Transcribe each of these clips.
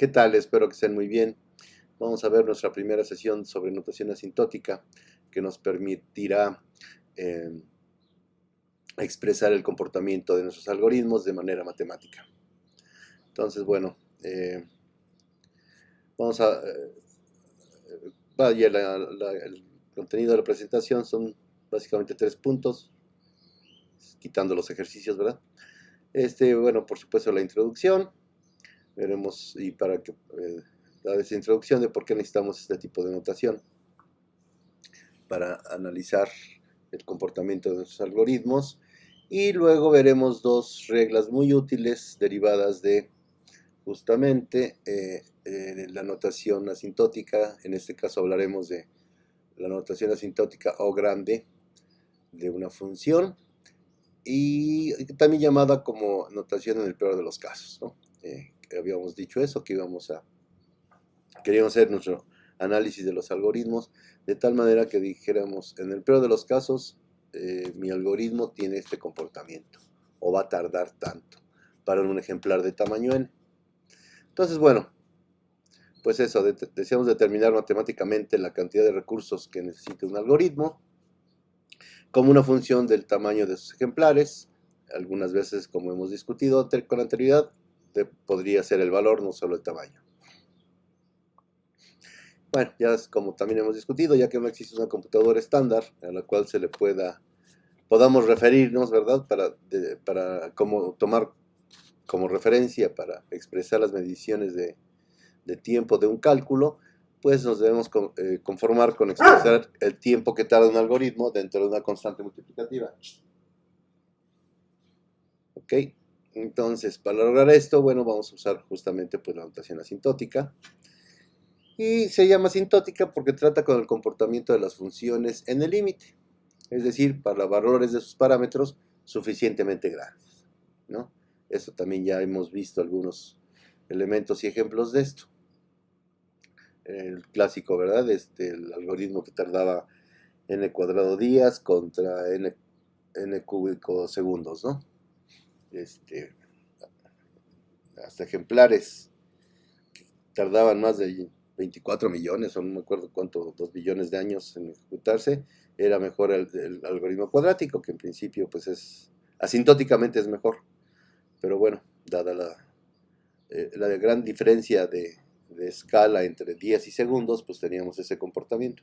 ¿Qué tal? Espero que estén muy bien. Vamos a ver nuestra primera sesión sobre notación asintótica que nos permitirá eh, expresar el comportamiento de nuestros algoritmos de manera matemática. Entonces, bueno, vamos a... vaya, el contenido de la presentación son básicamente 3 puntos, quitando los ejercicios, ¿verdad? Bueno, por supuesto la introducción. Veremos, y para que dar esa introducción de por qué necesitamos este tipo de notación para analizar el comportamiento de nuestros algoritmos, y luego veremos dos reglas muy útiles derivadas de justamente la notación asintótica. En este caso hablaremos de la notación asintótica O grande de una función, y también llamada como notación en el peor de los casos, ¿no? Habíamos dicho eso, que queríamos hacer nuestro análisis de los algoritmos de tal manera que dijéramos, en el peor de los casos, mi algoritmo tiene este comportamiento o va a tardar tanto para un ejemplar de tamaño n. Entonces, bueno, pues eso, deseamos determinar matemáticamente la cantidad de recursos que necesita un algoritmo como una función del tamaño de sus ejemplares. Algunas veces, como hemos discutido con anterioridad, podría ser el valor, no solo el tamaño. Bueno, ya como también hemos discutido, ya que no existe una computadora estándar a la cual podamos referirnos, ¿verdad? Para tomar como referencia para expresar las mediciones de tiempo de un cálculo, pues nos debemos conformar con expresar el tiempo que tarda un algoritmo dentro de una constante multiplicativa. ¿Ok? Entonces, para lograr esto, bueno, vamos a usar justamente pues la notación asintótica. Y se llama asintótica porque trata con el comportamiento de las funciones en el límite, es decir, para valores de sus parámetros suficientemente grandes, ¿no? Esto también ya hemos visto algunos elementos y ejemplos de esto. El clásico, ¿verdad? El algoritmo que tardaba n cuadrado días contra n cúbico segundos, ¿no? Hasta ejemplares que tardaban más de 24 millones, o no me acuerdo cuánto, 2 billones de años en ejecutarse. Era mejor el algoritmo cuadrático, que en principio pues asintóticamente es mejor, pero bueno, dada la gran diferencia de escala entre días y segundos, pues teníamos ese comportamiento.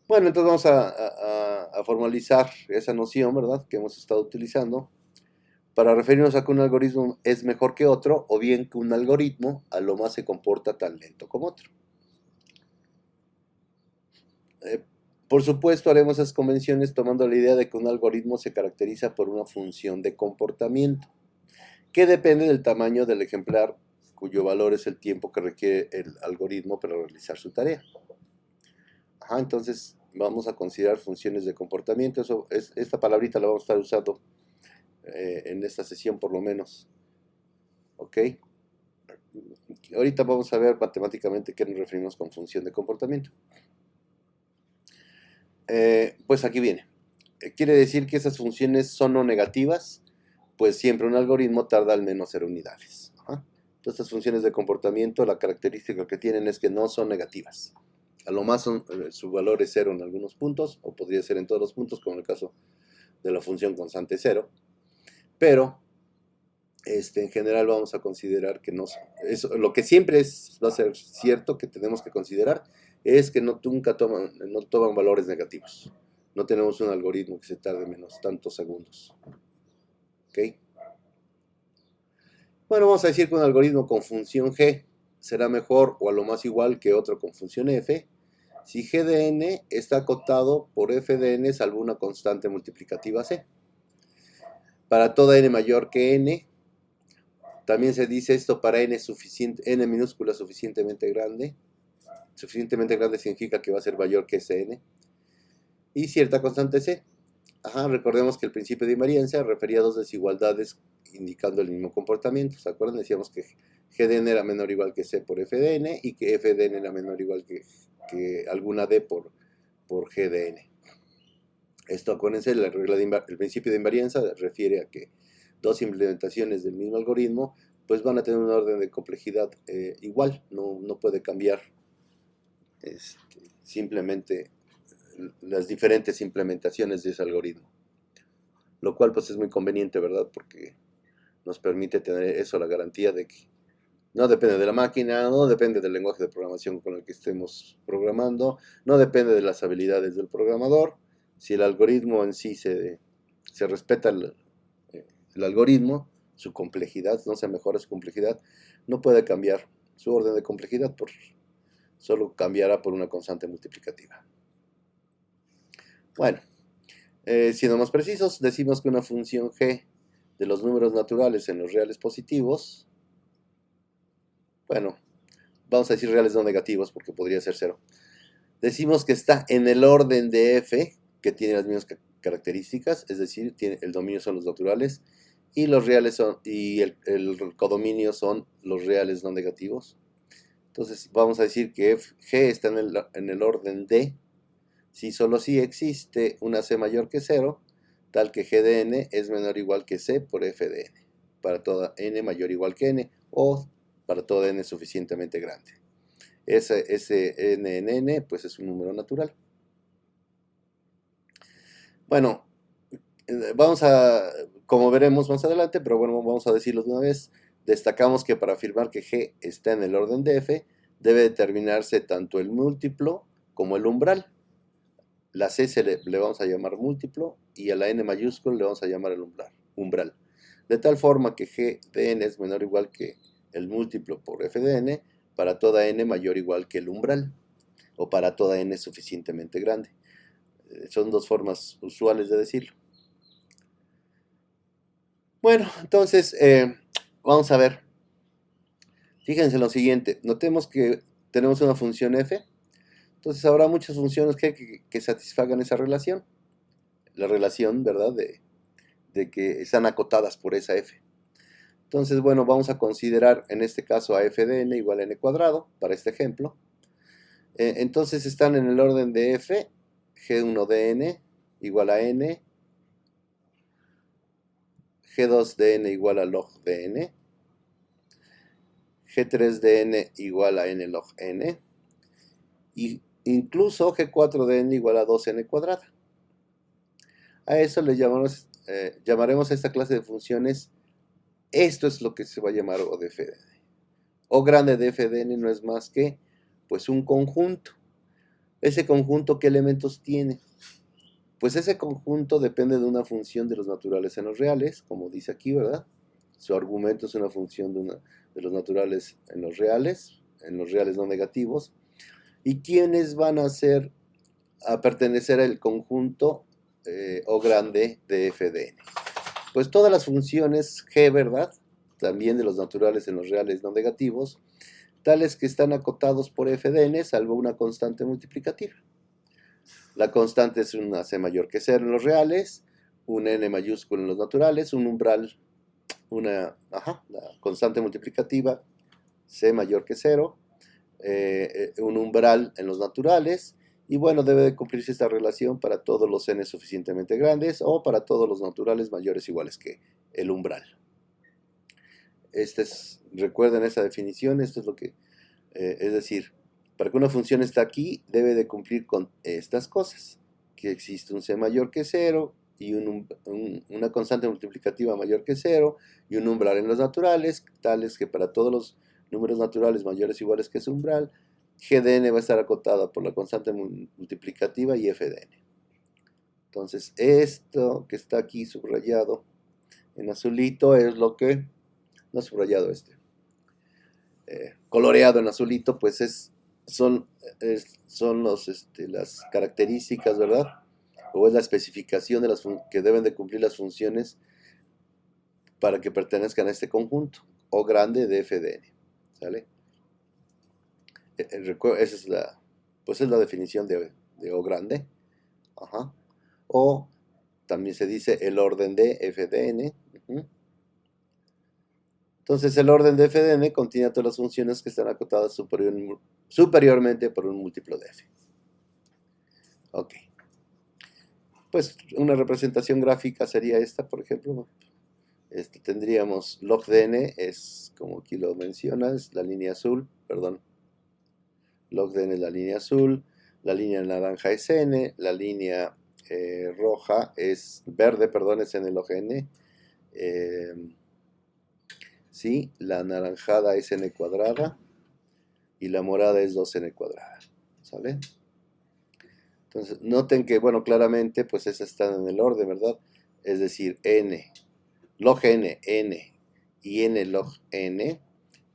Bueno, entonces vamos a formalizar esa noción, ¿verdad?, que hemos estado utilizando para referirnos a que un algoritmo es mejor que otro, o bien que un algoritmo a lo más se comporta tan lento como otro. Por supuesto, haremos esas convenciones tomando la idea de que un algoritmo se caracteriza por una función de comportamiento, que depende del tamaño del ejemplar, cuyo valor es el tiempo que requiere el algoritmo para realizar su tarea. Entonces vamos a considerar funciones de comportamiento. Esta palabrita la vamos a estar usando en esta sesión por lo menos. ¿Ok? Ahorita vamos a ver matemáticamente qué nos referimos con función de comportamiento. Pues aquí viene. Quiere decir que esas funciones son no negativas, pues siempre un algoritmo tarda al menos 0 unidades. Entonces, estas funciones de comportamiento, la característica que tienen es que no son negativas. A lo más su valor es 0 en algunos puntos, o podría ser en todos los puntos, como en el caso de la función constante 0. Pero en general vamos a considerar que no, lo que siempre va a ser cierto que tenemos que considerar es que nunca toman valores negativos. No tenemos un algoritmo que se tarde menos tantos segundos. ¿Ok? Bueno, vamos a decir que un algoritmo con función g será mejor o a lo más igual que otro con función f si g de n está acotado por f de n salvo una constante multiplicativa c. Para toda n mayor que n, también se dice esto para n minúscula suficientemente grande. Suficientemente grande significa que va a ser mayor que Sn. Y cierta constante C. Recordemos que el principio de invariancia refería a dos desigualdades indicando el mismo comportamiento. ¿Se acuerdan? Decíamos que g de n era menor o igual que c por f de n y que f de n era menor o igual que alguna d por g de n. Esto, acuérdense, el principio de invarianza refiere a que dos implementaciones del mismo algoritmo pues van a tener un orden de complejidad igual, no puede cambiar simplemente las diferentes implementaciones de ese algoritmo. Lo cual pues es muy conveniente, ¿verdad? Porque nos permite tener eso, la garantía de que no depende de la máquina, no depende del lenguaje de programación con el que estemos programando, no depende de las habilidades del programador. Si el algoritmo en sí se respeta el algoritmo, su complejidad, no se mejora su complejidad, no puede cambiar su orden de complejidad, solo cambiará por una constante multiplicativa. Bueno, siendo más precisos, decimos que una función g de los números naturales en los reales positivos, bueno, vamos a decir reales no negativos porque podría ser 0. Decimos que está en el orden de f, que tiene las mismas características, es decir, el dominio son los naturales y los reales son, y el codominio son los reales no negativos. Entonces vamos a decir que g está en el orden de si solo si existe una c mayor que 0, tal que g de n es menor o igual que c por f de n, para toda n mayor o igual que n, o para toda n suficientemente grande. Ese n en n, pues es un número natural. Bueno, como veremos más adelante, pero bueno, vamos a decirlo de una vez, destacamos que para afirmar que g está en el orden de f, debe determinarse tanto el múltiplo como el umbral. La c le vamos a llamar múltiplo y a la n mayúscula le vamos a llamar el umbral. De tal forma que g de n es menor o igual que el múltiplo por f de n para toda n mayor o igual que el umbral, o para toda n suficientemente grande. Son dos formas usuales de decirlo. Bueno, entonces vamos a ver. Fíjense en lo siguiente. Notemos que tenemos una función f. Entonces habrá muchas funciones que satisfagan esa relación. La relación, ¿verdad? De que están acotadas por esa f. Entonces, bueno, vamos a considerar en este caso a f de n igual a n cuadrado, para este ejemplo. Entonces están en el orden de f, g1 de n igual a n, g2 de n igual a log de n, g3 de n igual a n log n, y incluso g4 de n igual a 2n cuadrada. A eso le llamaremos a esta clase de funciones, esto es lo que se va a llamar O de f de n. O grande de f de n no es más que pues un conjunto. ¿Ese conjunto qué elementos tiene? Pues ese conjunto depende de una función de los naturales en los reales, como dice aquí, ¿verdad? Su argumento es una función de los naturales en los reales no negativos. ¿Y quiénes van a pertenecer al conjunto O grande de f de n? Pues todas las funciones g, ¿verdad? También de los naturales en los reales no negativos, tales que están acotados por f de n, salvo una constante multiplicativa. La constante es una c mayor que 0 en los reales, un n mayúsculo en los naturales, un umbral, la constante multiplicativa, c mayor que 0, un umbral en los naturales, y bueno, debe de cumplirse esta relación para todos los n suficientemente grandes o para todos los naturales mayores o iguales que el umbral. Recuerden esa definición, esto es lo que, es decir, para que una función esté aquí, debe de cumplir con estas cosas, que existe un c mayor que 0, y una constante multiplicativa mayor que 0, y un umbral en los naturales, tales que para todos los números naturales mayores o iguales que ese umbral, g de n va a estar acotada por la constante multiplicativa y f de n. Entonces, esto que está aquí subrayado en azulito es lo que, no subrayado coloreado en azulito, pues son las características, ¿verdad? O es la especificación de que deben de cumplir las funciones para que pertenezcan a este conjunto, O grande de f de n, ¿sale? Esa es la definición de O grande. Ajá. O también se dice el orden de f de n. Entonces el orden de f de n contiene todas las funciones que están acotadas superiormente por un múltiplo de f. Ok. Pues una representación gráfica sería esta, por ejemplo. Tendríamos log de n es como aquí lo mencionas, la línea azul, perdón, log de n es la línea azul, la línea naranja es n, la línea roja es verde, perdón, es n log n, ¿sí? La anaranjada es n cuadrada y la morada es 2n cuadrada, ¿sale? Entonces, noten que, bueno, claramente, pues esas están en el orden, ¿verdad? Es decir, n, log n, n y n log n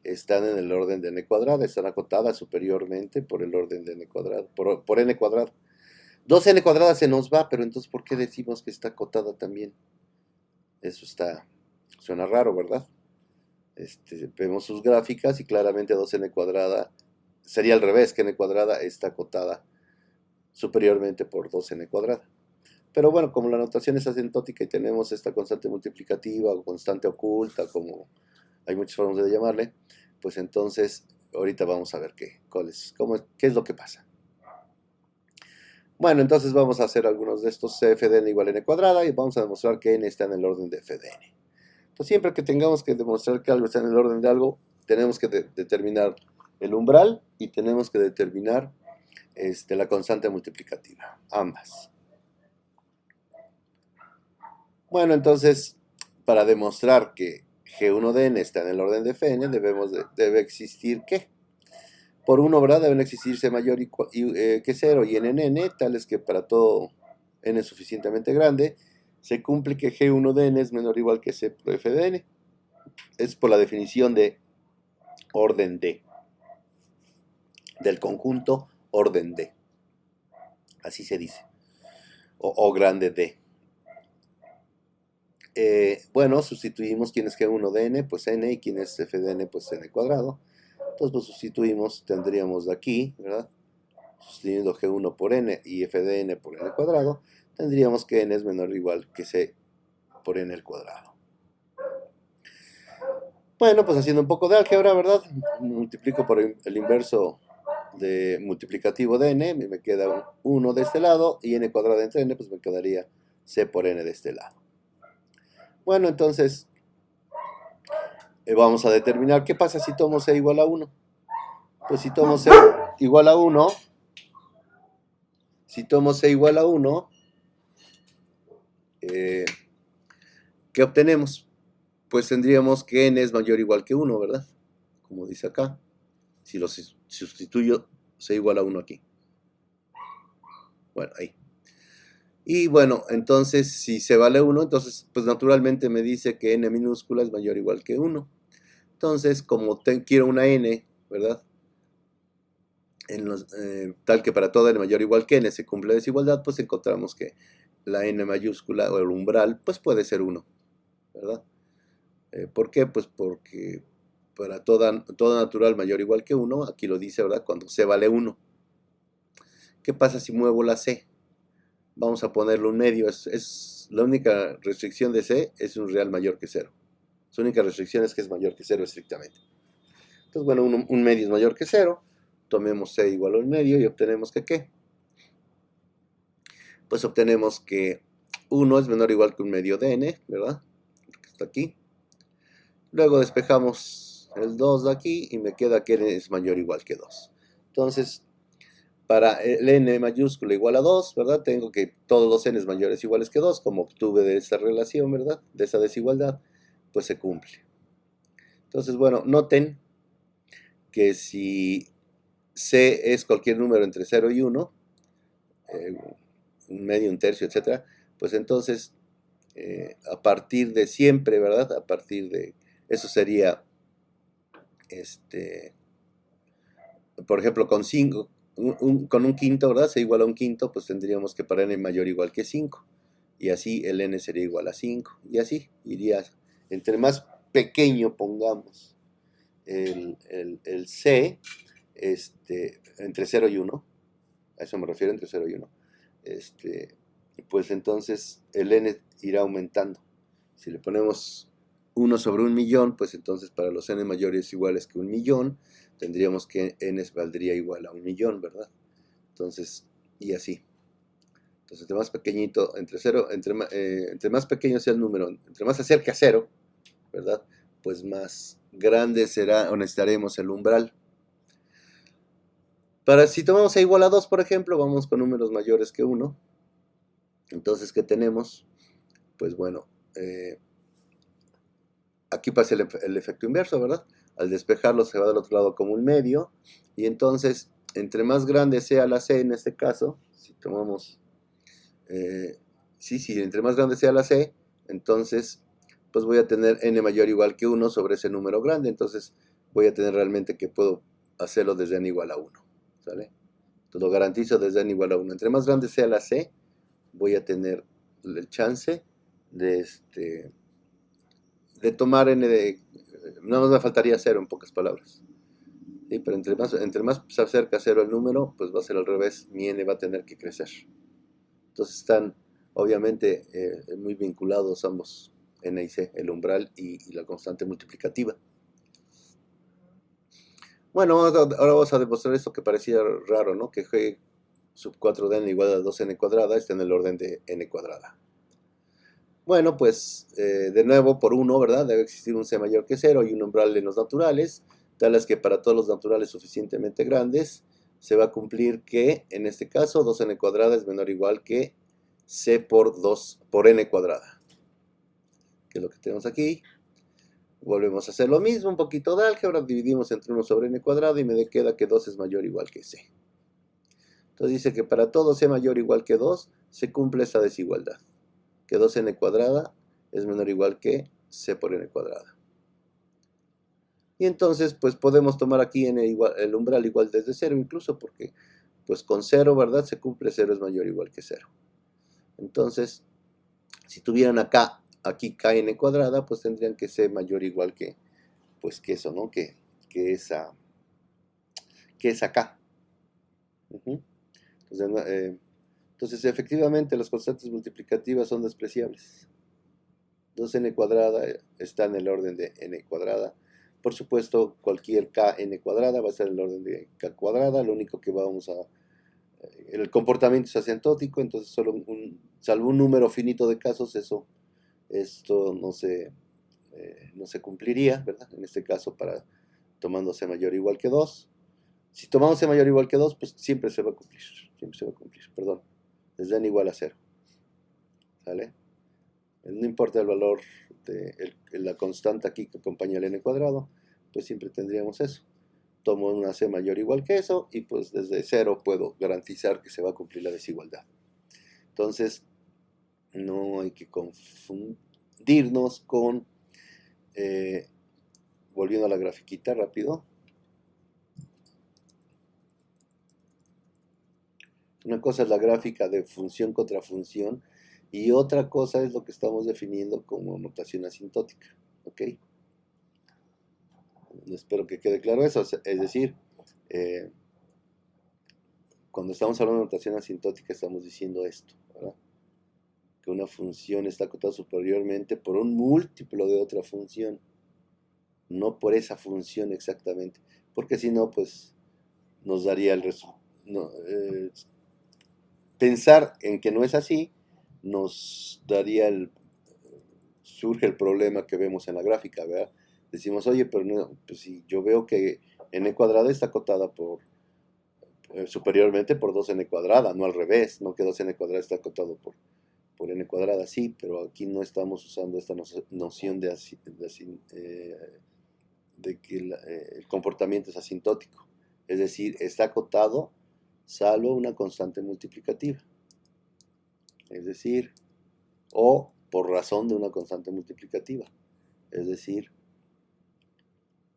están en el orden de n cuadrada, están acotadas superiormente por el orden de n cuadrado, por n cuadrado. 2n cuadrada se nos va, pero entonces, ¿por qué decimos que está acotada también? Eso suena raro, ¿verdad? Vemos sus gráficas y claramente 2n cuadrada sería al revés, que n cuadrada está acotada superiormente por 2n cuadrada. Pero bueno, como la notación es asintótica y tenemos esta constante multiplicativa o constante oculta, como hay muchas formas de llamarle, pues entonces ahorita vamos a ver qué es lo que pasa. Bueno, entonces vamos a hacer algunos de estos f de n igual a n cuadrada y vamos a demostrar que n está en el orden de f de n. Entonces siempre que tengamos que demostrar que algo está en el orden de algo, tenemos que determinar el umbral y tenemos que determinar la constante multiplicativa, ambas. Bueno, entonces, para demostrar que G1 de n está en el orden de Fn, debe existir ¿qué? Por 1, ¿verdad? Deben existir C mayor que 0 y n, tales que para todo n suficientemente grande, se cumple que G1 de n es menor o igual que C por F de n. Es por la definición de orden D, del conjunto orden D. Así se dice. O grande D. Bueno, sustituimos quién es G1 de n, pues n, y quién es f de n, pues n cuadrado. Entonces, pues sustituimos, tendríamos de aquí, ¿verdad? Sustituyendo G1 por n y f de n por n cuadrado, tendríamos que n es menor o igual que c por n al cuadrado. Bueno, pues haciendo un poco de álgebra, ¿verdad? Multiplico por el inverso de multiplicativo de n, me queda 1 de este lado, y n cuadrado entre n, pues me quedaría c por n de este lado. Bueno, entonces vamos a determinar qué pasa si tomo c igual a 1. Pues si tomo c igual a 1, ¿qué obtenemos? Pues tendríamos que n es mayor o igual que 1, ¿verdad? Como dice acá. Si lo sustituyo, c igual a 1 aquí. Bueno, ahí. Y bueno, entonces si c vale 1, entonces pues naturalmente me dice que n minúscula es mayor o igual que 1. Entonces, como quiero una n, ¿verdad? Tal que para toda n mayor o igual que n se cumple la desigualdad, pues encontramos que la n mayúscula o el umbral pues puede ser 1, ¿verdad? ¿Por qué? Pues porque para toda natural mayor o igual que 1, aquí lo dice, ¿verdad? Cuando c vale 1. ¿Qué pasa si muevo la c? Vamos a ponerlo un medio. La única restricción de c es un real mayor que 0. Su única restricción es que es mayor que 0 estrictamente. Entonces, bueno, un medio es mayor que 0. Tomemos c igual a un medio y obtenemos que ¿qué? Pues obtenemos que 1 es menor o igual que un medio de n, ¿verdad? Que está aquí. Luego despejamos el 2 de aquí y me queda que n es mayor o igual que 2. Entonces, para el n mayúscula igual a 2, ¿verdad? Tengo que todos los n mayores o iguales que 2, como obtuve de esta relación, ¿verdad? De esa desigualdad, pues se cumple. Entonces, bueno, noten que si c es cualquier número entre 0 y 1, un medio, un tercio, etc., pues entonces, a partir de siempre, ¿verdad? A partir de, eso sería, por ejemplo, con 5, con un quinto, ¿verdad? C igual a un quinto, pues tendríamos que para n mayor o igual que 5. Y así el n sería igual a 5. Y así iría, entre más pequeño pongamos el c, entre 0 y 1, a eso me refiero, entre 0 y 1, pues entonces el n irá aumentando. Si le ponemos 1 sobre 1.000.000, pues entonces para los n mayores iguales que 1.000.000, tendríamos que n valdría igual a 1.000.000, ¿verdad? Entonces, y así. Entonces, entre más pequeñito, entre más pequeño sea el número, entre más se acerque a 0, ¿verdad? Pues más grande será o necesitaremos el umbral. Si tomamos a igual a 2, por ejemplo, vamos con números mayores que 1. Entonces, ¿qué tenemos? Pues bueno, aquí pasa el efecto inverso, ¿verdad? Al despejarlo se va del otro lado como un medio. Y entonces, entre más grande sea la C en este caso, si tomamos... entre más grande sea la C, entonces pues voy a tener n mayor o igual que 1 sobre ese número grande. Entonces voy a tener realmente que puedo hacerlo desde n igual a 1. ¿Sale? Entonces lo garantizo desde n igual a 1. Entre más grande sea la C, voy a tener el chance de tomar n de... Nada más me faltaría 0 en pocas palabras. ¿Sí? Pero entre más se acerca a 0 el número, pues va a ser al revés. Mi n va a tener que crecer. Entonces están obviamente muy vinculados ambos, n y c, el umbral y la constante multiplicativa. Bueno, ahora vamos a demostrar esto que parecía raro, ¿no? Que g sub 4 de n igual a 2n cuadrada está en el orden de n cuadrada. Bueno, pues de nuevo por 1, ¿verdad? Debe existir un c mayor que 0 y un umbral en los naturales, tales que para todos los naturales suficientemente grandes se va a cumplir que, en este caso, 2n cuadrada es menor o igual que c por n cuadrada. Que es lo que tenemos aquí. Volvemos a hacer lo mismo, un poquito de álgebra, dividimos entre 1 sobre n cuadrado y me queda que 2 es mayor o igual que c. Entonces dice que para todo c mayor o igual que 2 se cumple esta desigualdad, que 2n cuadrada es menor o igual que c por n cuadrada. Y entonces pues podemos tomar aquí el umbral igual desde 0 incluso, porque pues con 0, ¿verdad? Se cumple 0 es mayor o igual que 0. Entonces, si tuvieran aquí kn cuadrada, pues tendrían que ser mayor o igual que, pues que eso, ¿no? Que esa k. Entonces, efectivamente, las constantes multiplicativas son despreciables. 2n cuadrada está en el orden de n cuadrada. Por supuesto, cualquier kn cuadrada va a estar en el orden de k cuadrada. Lo único que vamos a... El comportamiento es asintótico, entonces salvo un número finito de casos, esto no se cumpliría, ¿verdad? En este caso, tomando c mayor o igual que 2. Si tomamos c mayor o igual que 2, pues siempre se va a cumplir, perdón, desde n igual a 0. ¿Sale? No importa el valor de la constante aquí que acompaña el n cuadrado, pues siempre tendríamos eso. Tomo una c mayor o igual que eso y pues desde 0 puedo garantizar que se va a cumplir la desigualdad. Entonces, no hay que confundirnos con... volviendo a la grafiquita rápido. Una cosa es la gráfica de función contra función y otra cosa es lo que estamos definiendo como notación asintótica. ¿Ok? Espero que quede claro eso. Es decir, cuando estamos hablando de notación asintótica estamos diciendo esto, ¿verdad? Que una función está acotada superiormente por un múltiplo de otra función, no por esa función exactamente, porque si no, pues nos daría el resultado. Pensar en que no es así nos daría surge el problema que vemos en la gráfica, ¿verdad? Decimos, oye, pero no, pues si yo veo que n cuadrada está acotada superiormente por 2n cuadrada, no al revés, no que 2n cuadrada está acotado por n cuadrada, sí, pero aquí no estamos usando esta noción de que el comportamiento es asintótico, es decir, está acotado salvo una constante multiplicativa, es decir, o por razón de una constante multiplicativa, es decir,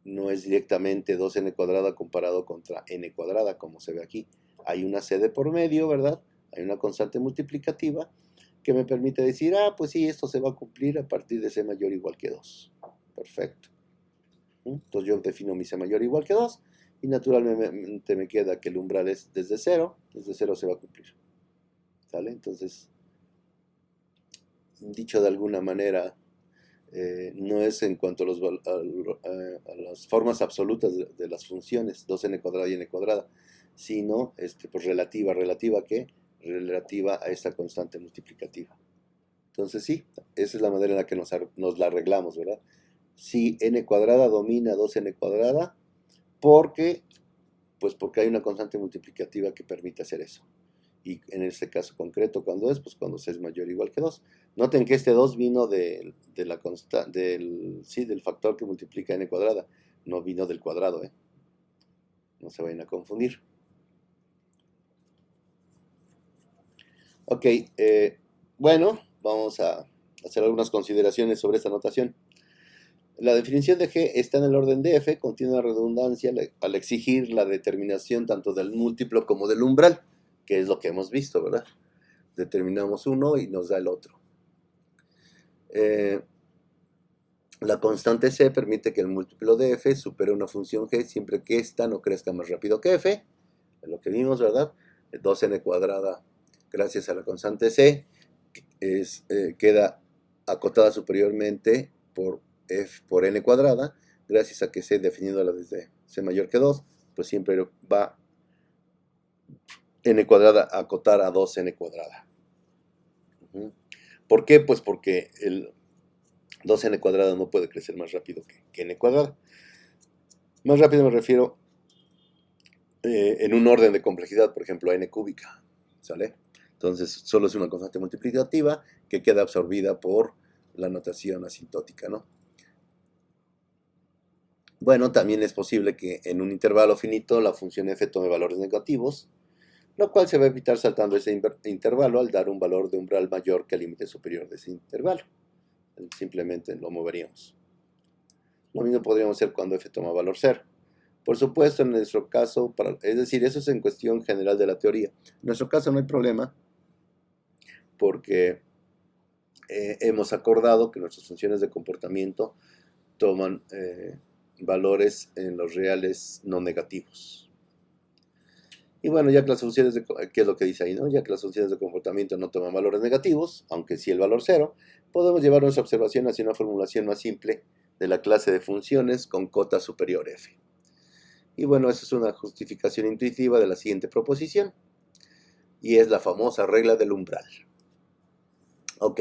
no es directamente 2n cuadrada comparado contra n cuadrada, como se ve aquí. Hay una c de por medio, ¿verdad? Hay una constante multiplicativa que me permite decir, pues sí, esto se va a cumplir a partir de c mayor o igual que 2. Perfecto. Entonces yo defino mi c mayor o igual que 2 y naturalmente me queda que el umbral es desde 0. Desde 0 se va a cumplir. ¿Sale? Entonces, dicho de alguna manera, no es en cuanto a las formas absolutas de las funciones, 2n cuadrada y n cuadrada, sino pues relativa. ¿Relativa a qué? Relativa a esta constante multiplicativa. Entonces sí, esa es la manera en la que nos la arreglamos, ¿verdad? si n cuadrada domina 2n cuadrada, porque hay una constante multiplicativa que permite hacer eso. Y en este caso concreto, ¿cuándo es? Pues cuando c es mayor o igual que 2. Noten que este 2 vino del factor que multiplica n cuadrada, no vino del cuadrado, no se vayan a confundir. Ok, bueno, vamos a hacer algunas consideraciones sobre esta notación. La definición de G está en el orden de f, contiene una redundancia al exigir la determinación tanto del múltiplo como del umbral, que es lo que hemos visto, ¿verdad? Determinamos uno y nos da el otro. La constante c permite que el múltiplo de f supere una función g siempre que ésta no crezca más rápido que f, es lo que vimos, ¿verdad? 2n cuadrada, gracias a la constante c, queda acotada superiormente por n cuadrada, gracias a que c definiéndola desde c mayor que 2, pues siempre va n cuadrada a acotar a 2n cuadrada. ¿Por qué? Pues porque el 2n cuadrada no puede crecer más rápido que n cuadrada. Más rápido me refiero en un orden de complejidad, por ejemplo, a n cúbica, ¿sale? Entonces solo es una constante multiplicativa que queda absorbida por la notación asintótica, ¿no? Bueno, también es posible que en un intervalo finito la función f tome valores negativos, lo cual se va a evitar saltando ese intervalo al dar un valor de umbral mayor que el límite superior de ese intervalo. Simplemente lo moveríamos. Lo mismo podríamos hacer cuando f toma valor 0. Por supuesto, en nuestro caso, es decir, eso es en cuestión general de la teoría. En nuestro caso no hay problema, porque hemos acordado que nuestras funciones de comportamiento toman valores en los reales no negativos. Y bueno, ya que las funciones ¿qué es lo que dice ahí, no? Ya que las funciones de comportamiento no toman valores negativos, aunque sí el valor 0, podemos llevar nuestra observación hacia una formulación más simple de la clase de funciones con cota superior f. Y bueno, esa es una justificación intuitiva de la siguiente proposición, y es la famosa regla del umbral. Ok,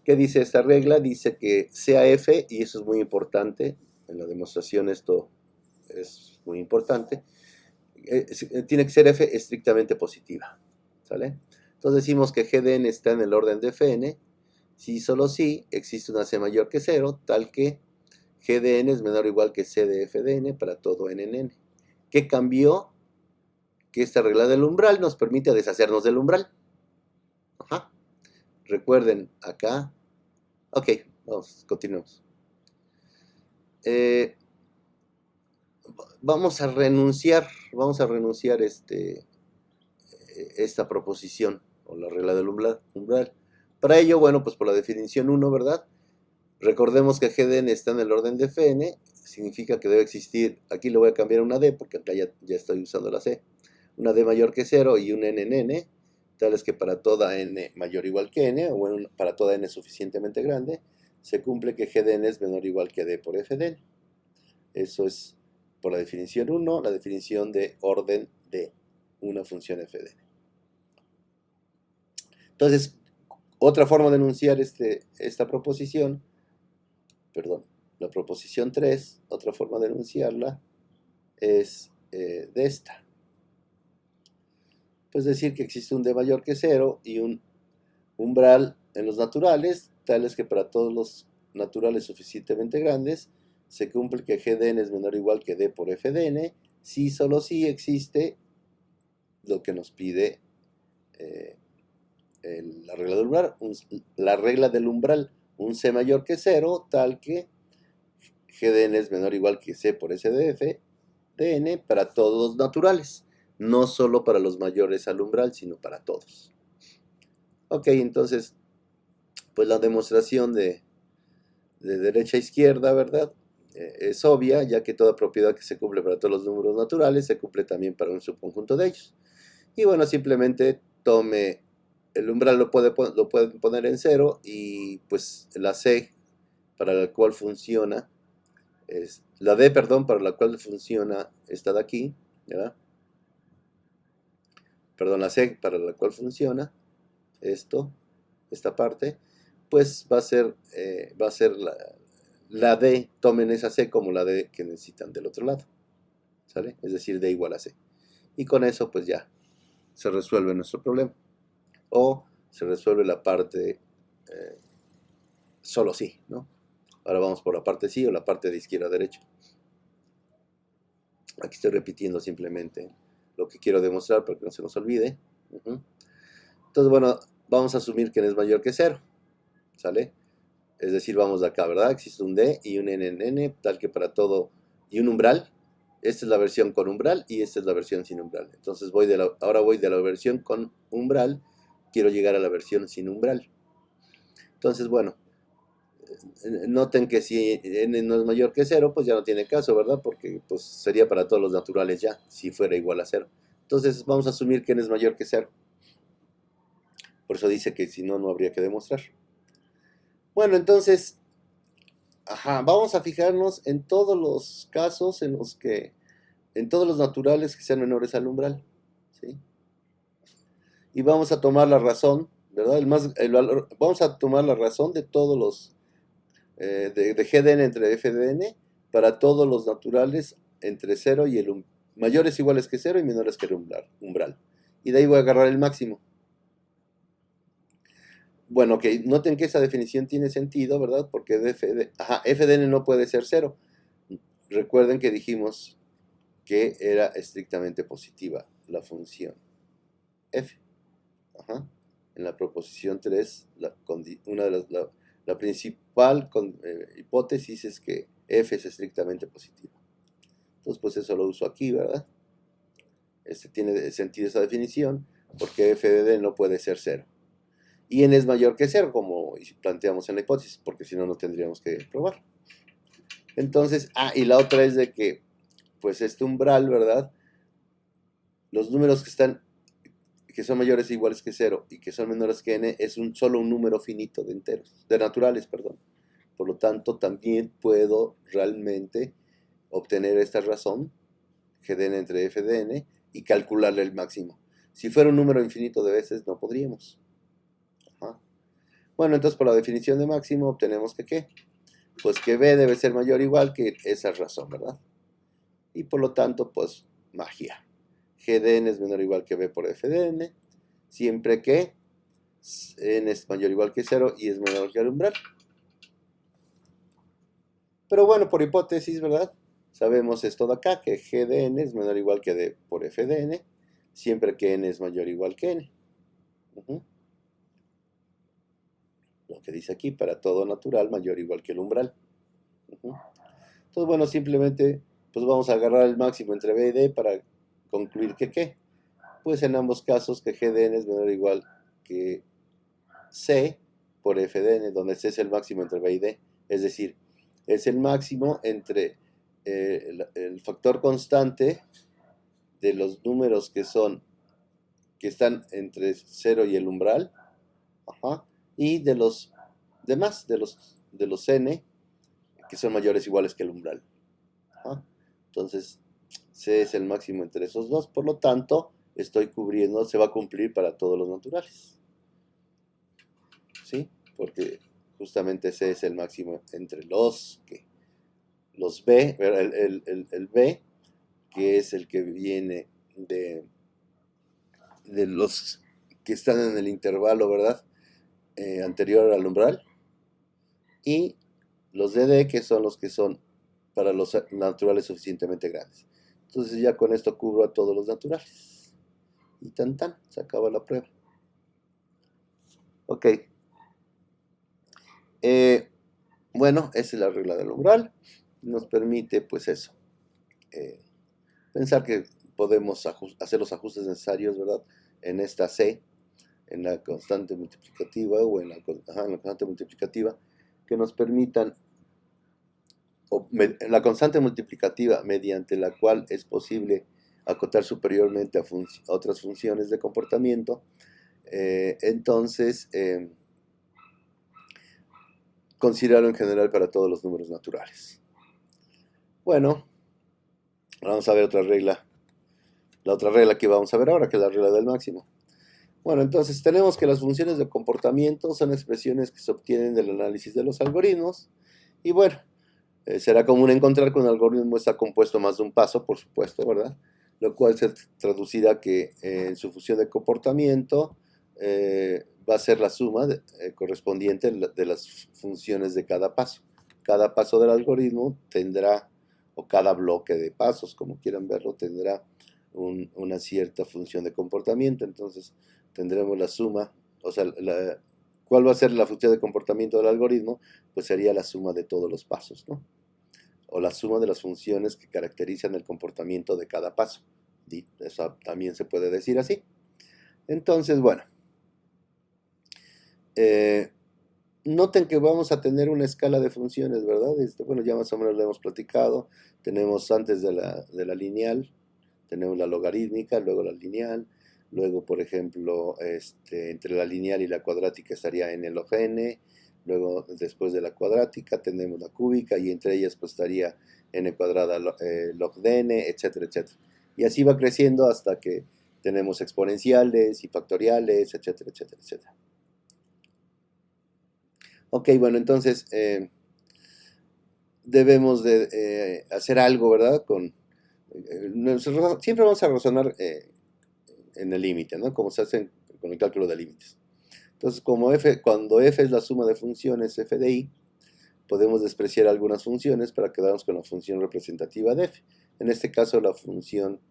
¿qué dice esta regla? Dice que sea f, y eso es muy importante, en la demostración esto es muy importante, tiene que ser f estrictamente positiva, ¿sale? Entonces decimos que g de n está en el orden de fn, si solo si existe una c mayor que 0, tal que g de n es menor o igual que c de f de n para todo n en n. ¿Qué cambió? Que esta regla del umbral nos permite deshacernos del umbral. Ajá. Recuerden, acá. Ok, vamos, continuemos. Vamos a renunciar esta proposición, o la regla del umbral. Para ello, bueno, pues por la definición 1, ¿verdad? Recordemos que g de n está en el orden de fn, significa que debe existir, aquí le voy a cambiar una d, porque acá ya estoy usando la c, una d mayor que 0 y un n en n, tales que para toda n mayor o igual que n, o para toda n suficientemente grande, se cumple que g de n es menor o igual que d por f de n. Eso es por la definición 1, la definición de orden de una función f de n. Entonces, otra forma de enunciar esta proposición, la proposición 3, otra forma de enunciarla es de esta. Pues decir que existe un d mayor que 0 y un umbral en los naturales, tales que para todos los naturales suficientemente grandes se cumple que g de n es menor o igual que d por f de n, si solo si existe lo que nos pide la regla del umbral, un c mayor que 0, tal que g de n es menor o igual que c por s de f de n para todos los naturales, no solo para los mayores al umbral, sino para todos. Ok, entonces, pues la demostración de derecha a izquierda, ¿verdad? Es obvia, ya que toda propiedad que se cumple para todos los números naturales se cumple también para un subconjunto de ellos. Y bueno, simplemente tome el umbral, lo pueden poner en 0, y pues la c para la cual funciona, la d, perdón, para la cual funciona esta de aquí, ¿verdad? Perdón, la c para la cual funciona esta parte, pues va a ser la D, tomen esa C como la D que necesitan del otro lado, ¿sale? Es decir, D igual a C. Y con eso pues ya se resuelve nuestro problema. O se resuelve la parte solo sí, ¿no? Ahora vamos por la parte sí o la parte de izquierda a derecha. Aquí estoy repitiendo simplemente lo que quiero demostrar para que no se nos olvide. Entonces, bueno, vamos a asumir que n es mayor que 0, ¿sale? Es decir, vamos de acá, ¿verdad? Existe un D y un NN, tal que para todo, y un umbral. Esta es la versión con umbral y esta es la versión sin umbral. Entonces ahora voy de la versión con umbral, quiero llegar a la versión sin umbral. Entonces, bueno, noten que si n no es mayor que 0, pues ya no tiene caso, ¿verdad? Porque pues sería para todos los naturales ya, si fuera igual a 0. Entonces vamos a asumir que n es mayor que 0. Por eso dice que si no, no habría que demostrar. Bueno, entonces, vamos a fijarnos en todos los casos en los que, en todos los naturales que sean menores al umbral, ¿sí? Y vamos a tomar la razón, ¿verdad? Vamos a tomar la razón de todos los, de GDN entre FDN para todos los naturales entre 0 y el mayores iguales que 0 y menores que el umbral. Y de ahí voy a agarrar el máximo. Bueno, ok, noten que esa definición tiene sentido, ¿verdad? Porque FDN no puede ser 0. Recuerden que dijimos que era estrictamente positiva la función f. En la proposición 3, la principal hipótesis es que f es estrictamente positiva. Entonces, pues eso lo uso aquí, ¿verdad? Tiene sentido esa definición porque f de d no puede ser 0. Y n es mayor que 0, como planteamos en la hipótesis, porque si no, no tendríamos que probar. Entonces, y la otra es de que, pues este umbral, ¿verdad? Los números que son mayores o iguales que 0 y que son menores que n es solo un número finito de enteros, de naturales, perdón. Por lo tanto, también puedo realmente obtener esta razón, GDN entre f de n, y calcularle el máximo. Si fuera un número infinito de veces, no podríamos. Bueno, entonces por la definición de máximo obtenemos que ¿qué? Pues que b debe ser mayor o igual que esa razón, ¿verdad? Y por lo tanto, pues, magia. GDN es menor o igual que b por f de n, siempre que n es mayor o igual que 0 y es menor que el umbral. Pero bueno, por hipótesis, ¿verdad? Sabemos esto de acá, que g de n es menor o igual que d por f de n, siempre que n es mayor o igual que n. Lo que dice aquí, para todo natural mayor o igual que el umbral. Entonces, bueno, simplemente pues vamos a agarrar el máximo entre b y d para concluir que ¿qué? Pues en ambos casos que g de n es menor o igual que c por f de n, donde c es el máximo entre b y d. Es decir, es el máximo entre el factor constante de los números que están entre 0 y el umbral, y de los demás, de los n, que son mayores o iguales que el umbral. Entonces, c es el máximo entre esos dos, por lo tanto, estoy cubriendo, se va a cumplir para todos los naturales. ¿Sí? Porque justamente c es el máximo entre los b, el b, que es el que viene de los que están en el intervalo, ¿verdad? Anterior al umbral, y los de d, que son los que son para los naturales suficientemente grandes. Entonces ya con esto cubro a todos los naturales. Y tan, se acaba la prueba. Ok. Bueno, esa es la regla del umbral. Nos permite, pues eso, pensar que podemos hacer los ajustes necesarios, ¿verdad? En esta C, en la constante multiplicativa o en la constante multiplicativa, que nos permitan, la constante multiplicativa mediante la cual es posible acotar superiormente a otras funciones de comportamiento. Entonces, considerarlo en general para todos los números naturales. Bueno, vamos a ver otra regla. La otra regla que vamos a ver ahora, que es la regla del máximo. Bueno, entonces tenemos que las funciones de comportamiento son expresiones que se obtienen del análisis de los algoritmos. Y bueno, Será común encontrar que un algoritmo está compuesto más de un paso, por supuesto, ¿verdad? Lo cual se traducirá que en su función de comportamiento va a ser la suma correspondiente de las funciones de cada paso. Cada paso del algoritmo tendrá, o cada bloque de pasos, como quieran verlo, tendrá una cierta función de comportamiento. Entonces tendremos la suma, o sea, ¿cuál va a ser la función de comportamiento del algoritmo? Pues sería la suma de todos los pasos, ¿no? O la suma de las funciones que caracterizan el comportamiento de cada paso. Eso también se puede decir así. Entonces, bueno, noten que vamos a tener una escala de funciones, ¿verdad? Bueno, ya más o menos lo hemos platicado. Tenemos antes de la lineal, tenemos la logarítmica, luego la lineal, luego, por ejemplo, entre la lineal y la cuadrática estaría n log n, luego después de la cuadrática tenemos la cúbica y entre ellas pues estaría n cuadrada log de n, etcétera, etcétera. Y así va creciendo hasta que tenemos exponenciales y factoriales, etcétera, etcétera, etcétera. Ok, bueno, entonces debemos de hacer algo, ¿verdad? Siempre vamos a razonar en el límite, ¿no? Como se hace con el cálculo de límites. Entonces, cuando f es la suma de funciones f de i, podemos despreciar algunas funciones para quedarnos con la función representativa de f. En este caso, la función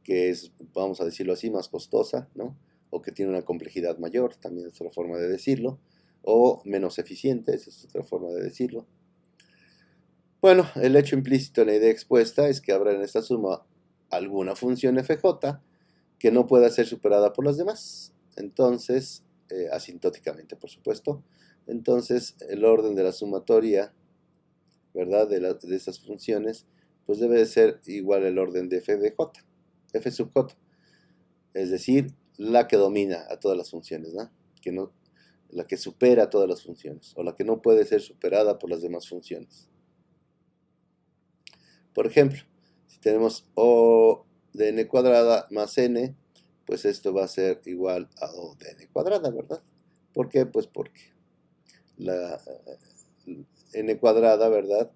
que es, vamos a decirlo así, más costosa, ¿no? O que tiene una complejidad mayor, también es otra forma de decirlo, o menos eficiente, esa es otra forma de decirlo. Bueno, el hecho implícito en la idea expuesta es que habrá en esta suma alguna función fj que no pueda ser superada por las demás. Entonces, asintóticamente, por supuesto. Entonces, el orden de la sumatoria, ¿verdad?, de esas funciones, pues debe de ser igual al orden de f de j, f sub j. Es decir, la que domina a todas las funciones, ¿no? La que supera a todas las funciones, o la que no puede ser superada por las demás funciones. Por ejemplo, si tenemos O de n cuadrada más n, pues esto va a ser igual a O de n cuadrada, ¿verdad? ¿Por qué? Pues porque la n cuadrada, ¿verdad?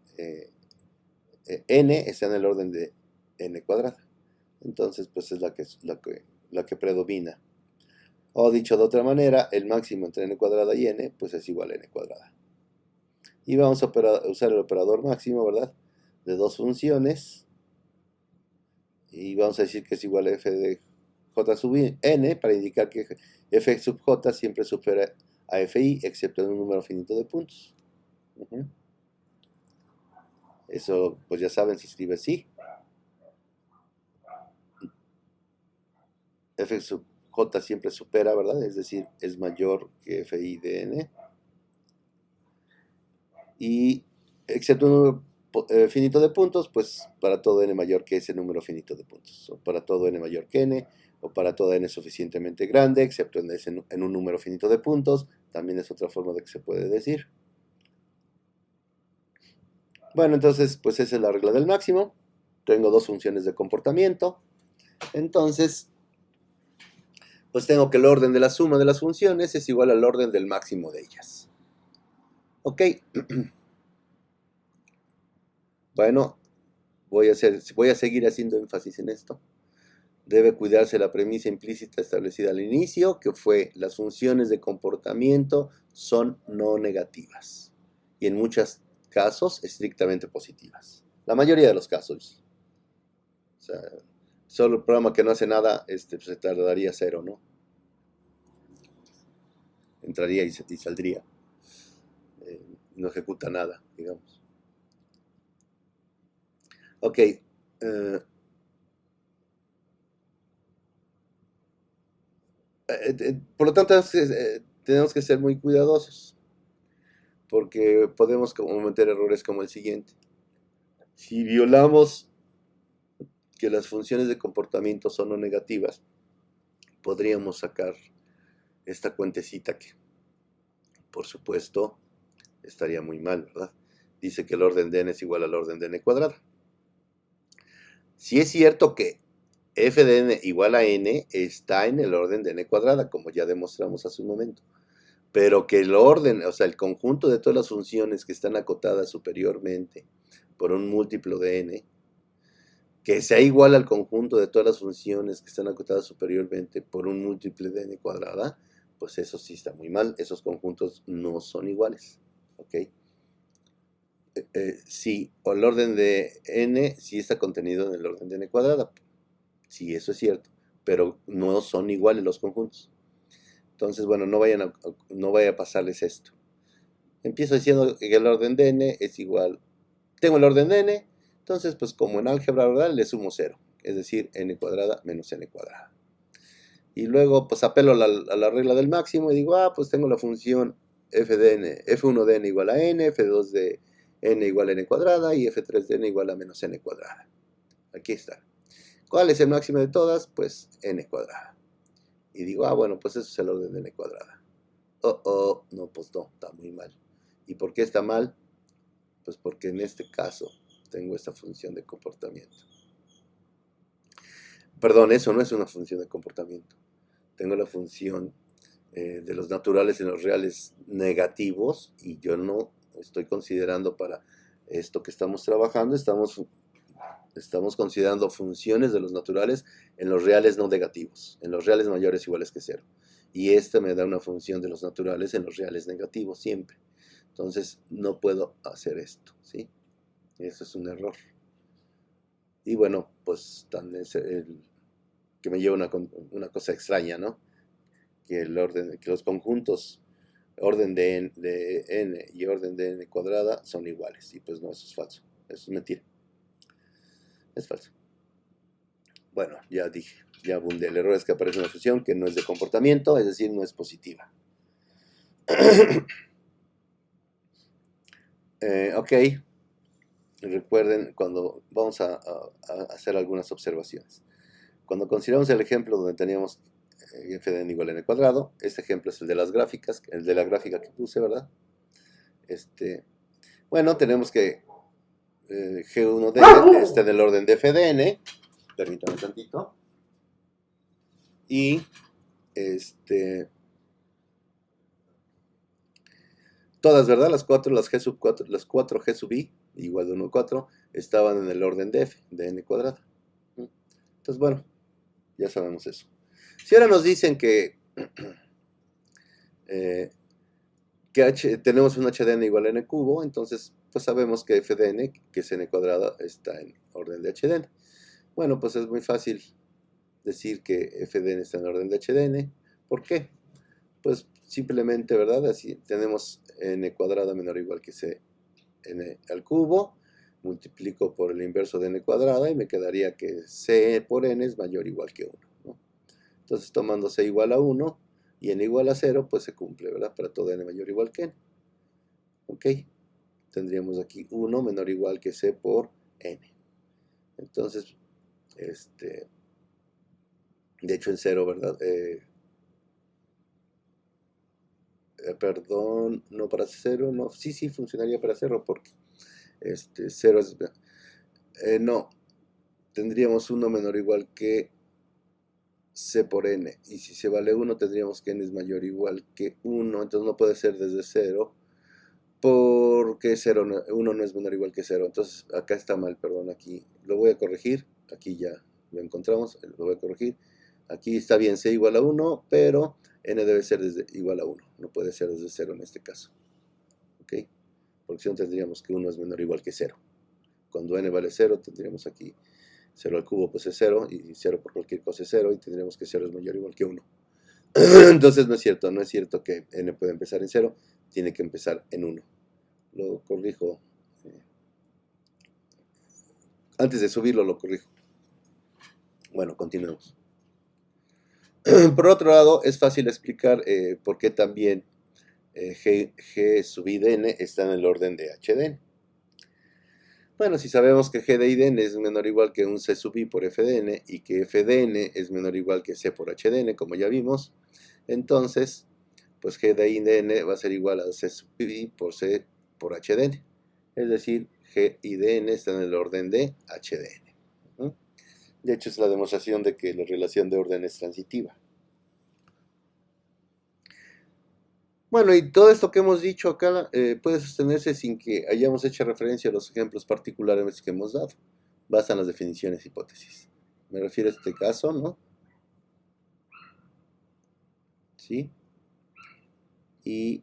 N está en el orden de n cuadrada. Entonces, pues es la que predomina. O dicho de otra manera, el máximo entre n cuadrada y n, pues es igual a n cuadrada. Y vamos a usar el operador máximo, ¿verdad?, de dos funciones. Y vamos a decir que es igual a f de j sub n para indicar que f sub j siempre supera a fi, excepto en un número finito de puntos. Eso, pues ya saben, se escribe así. F sub j siempre supera, ¿verdad? Es decir, es mayor que fi de n. Y excepto un número finito de puntos, pues para todo n mayor que ese número finito de puntos. O para todo n mayor que n, o para todo n suficientemente grande, excepto en un número finito de puntos. También es otra forma de que se puede decir. Bueno, entonces, pues esa es la regla del máximo. Tengo dos funciones de comportamiento. Entonces, pues tengo que el orden de la suma de las funciones es igual al orden del máximo de ellas. Ok. Bueno, voy a seguir haciendo énfasis en esto. Debe cuidarse la premisa implícita establecida al inicio, que fue las funciones de comportamiento son no negativas. Y en muchos casos estrictamente positivas. La mayoría de los casos. O sea, solo el programa que no hace nada pues se tardaría cero, ¿no? Entraría y saldría. No ejecuta nada, digamos. Ok. Por lo tanto, tenemos que ser muy cuidadosos. Porque podemos cometer errores como el siguiente. Si violamos que las funciones de comportamiento son no negativas, podríamos sacar esta cuentecita que, por supuesto, estaría muy mal, ¿verdad? Dice que el orden de n es igual al orden de n cuadrada. Si es cierto que f de n igual a n está en el orden de n cuadrada, como ya demostramos hace un momento. Pero que el orden, o sea, el conjunto de todas las funciones que están acotadas superiormente por un múltiplo de n, que sea igual al conjunto de todas las funciones que están acotadas superiormente por un múltiplo de n cuadrada, pues eso sí está muy mal. Esos conjuntos no son iguales. ¿Ok? Sí, o el orden de n sí está contenido en el orden de n cuadrada. Sí, eso es cierto, pero no son iguales los conjuntos. Entonces, bueno, no vaya a pasarles esto. Empiezo diciendo que el orden de n es igual. Tengo el orden de n, entonces, pues como en álgebra oral le sumo 0, es decir, n cuadrada menos n cuadrada. Y luego, pues apelo a la regla del máximo y digo, pues tengo la función f de n, f1 de n igual a n, f2 de n igual a n cuadrada y f3 de n igual a menos n cuadrada. Aquí está. ¿Cuál es el máximo de todas? Pues n cuadrada. Y digo, bueno, pues eso es el orden de n cuadrada. No, pues no, está muy mal. ¿Y por qué está mal? Pues porque en este caso tengo esta función de comportamiento. Perdón, eso no es una función de comportamiento. Tengo la función de los naturales en los reales negativos y yo no estoy considerando para esto que estamos trabajando, estamos considerando funciones de los naturales en los reales no negativos, en los reales mayores o iguales que 0. Y esta me da una función de los naturales en los reales negativos siempre. Entonces no puedo hacer esto, ¿sí? Eso es un error. Y bueno, pues tan es que me lleva una cosa extraña, ¿no? Que los conjuntos orden de n y orden de n cuadrada son iguales. Y pues no, eso es falso. Eso es mentira. Es falso. Bueno, ya dije, ya abundé. El error es que aparece una función que no es de comportamiento, es decir, no es positiva. Ok. Recuerden, cuando vamos a hacer algunas observaciones. Cuando consideramos el ejemplo donde teníamos f de n igual a n cuadrado, este ejemplo es el de las gráficas, el de la gráfica que puse, ¿verdad? Bueno, tenemos que G1 de n esté del orden de f de n, permítanme tantito, y todas, ¿verdad? Las 4 G sub i igual de 1 a 4 estaban en el orden de f, de n cuadrado. Entonces, bueno, ya sabemos eso. Si ahora nos dicen que tenemos un h de n igual a n cubo, entonces pues sabemos que f de n, que es n cuadrado, está en orden de h de n. Bueno, pues es muy fácil decir que f de n está en orden de h de n. ¿Por qué? Pues simplemente, ¿verdad? Así tenemos n cuadrada menor o igual que c n al cubo, multiplico por el inverso de n cuadrada y me quedaría que c por n es mayor o igual que 1, ¿no? Entonces tomando c igual a 1 y n igual a 0, pues se cumple, ¿verdad? Para todo n mayor o igual que n. ¿Ok? Tendríamos aquí 1 menor o igual que c por n. Entonces, de hecho en 0, ¿verdad? Perdón, no para 0, no, sí funcionaría para 0 porque 0 es, no, tendríamos 1 menor o igual que c por n, y si se vale 1 tendríamos que n es mayor o igual que 1, entonces no puede ser desde 0, porque 1 no es menor o igual que 0, entonces acá está mal, perdón, aquí lo voy a corregir, aquí ya lo encontramos, lo voy a corregir, aquí está bien c igual a 1, pero n debe ser igual a 1, no puede ser desde 0 en este caso, ¿ok? Porque si no tendríamos que 1 es menor o igual que 0, cuando n vale 0 tendríamos aquí 0 al cubo pues es 0, y 0 por cualquier cosa es 0, y tendríamos que 0 es mayor o igual que 1. Entonces no es cierto que n puede empezar en 0, tiene que empezar en 1. Lo corrijo. Antes de subirlo lo corrijo. Bueno, continuemos. Por otro lado, es fácil explicar por qué también G sub i de n está en el orden de h de n. Bueno, si sabemos que G de I de n es menor o igual que un C sub i por F de n y que F de n es menor o igual que C por H de n, como ya vimos, entonces, pues G de I de n va a ser igual a C sub i por C por H de n. Es decir, G I de n está en el orden de H de n. De hecho, es la demostración de que la relación de orden es transitiva. Bueno, y todo esto que hemos dicho acá puede sostenerse sin que hayamos hecho referencia a los ejemplos particulares que hemos dado. Bastan las definiciones hipótesis. Me refiero a este caso, ¿no? ¿Sí? Y